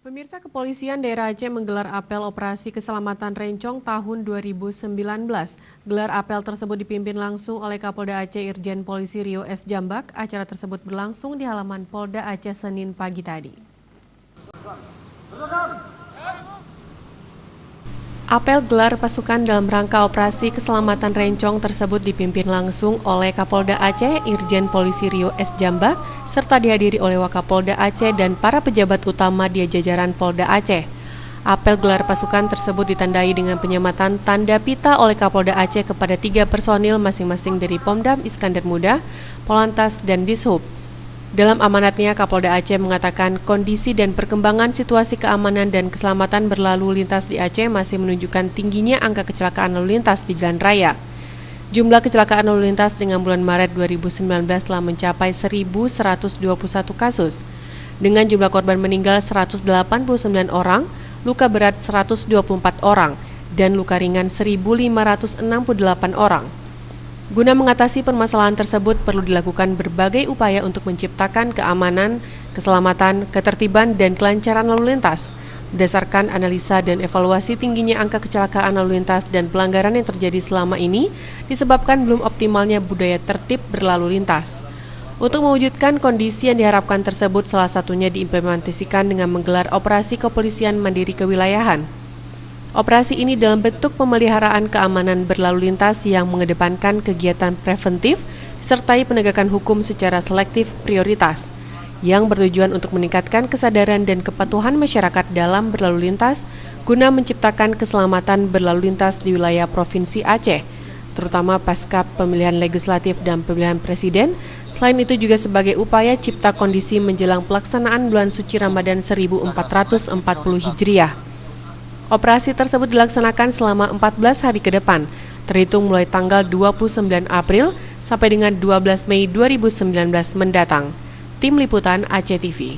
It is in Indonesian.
Pemirsa, Kepolisian Daerah Aceh menggelar apel operasi keselamatan Rencong tahun 2019. Gelar apel tersebut dipimpin langsung oleh Kapolda Aceh Irjen Polisi Rio S. Jambak. Acara tersebut berlangsung di halaman Polda Aceh Senin pagi tadi. Apel gelar pasukan dalam rangka operasi keselamatan Rencong tersebut dipimpin langsung oleh Kapolda Aceh Irjen Polisi Rio S. Jambak serta dihadiri oleh Wakapolda Aceh dan para pejabat utama di jajaran Polda Aceh. Apel gelar pasukan tersebut ditandai dengan penyematan tanda pita oleh Kapolda Aceh kepada 3 personil masing-masing dari Pomdam Iskandar Muda, Polantas, dan Dishub. Dalam amanatnya, Kapolda Aceh mengatakan kondisi dan perkembangan situasi keamanan dan keselamatan berlalu lintas di Aceh masih menunjukkan tingginya angka kecelakaan lalu lintas di jalan raya. Jumlah kecelakaan lalu lintas dengan bulan Maret 2019 telah mencapai 1.121 kasus, dengan jumlah korban meninggal 189 orang, luka berat 124 orang, dan luka ringan 1.568 orang. Guna mengatasi permasalahan tersebut, perlu dilakukan berbagai upaya untuk menciptakan keamanan, keselamatan, ketertiban, dan kelancaran lalu lintas. Berdasarkan analisa dan evaluasi tingginya angka kecelakaan lalu lintas dan pelanggaran yang terjadi selama ini, disebabkan belum optimalnya budaya tertib berlalu lintas. Untuk mewujudkan kondisi yang diharapkan tersebut, salah satunya diimplementasikan dengan menggelar operasi kepolisian mandiri kewilayahan. Operasi ini dalam bentuk pemeliharaan keamanan berlalu lintas yang mengedepankan kegiatan preventif disertai penegakan hukum secara selektif prioritas, yang bertujuan untuk meningkatkan kesadaran dan kepatuhan masyarakat dalam berlalu lintas guna menciptakan keselamatan berlalu lintas di wilayah Provinsi Aceh, terutama pasca pemilihan legislatif dan pemilihan presiden. Selain itu juga sebagai upaya cipta kondisi menjelang pelaksanaan bulan suci Ramadan 1440 Hijriah. Operasi tersebut dilaksanakan selama 14 hari ke depan, terhitung mulai tanggal 29 April sampai dengan 12 Mei 2019 mendatang. Tim Liputan Aceh TV.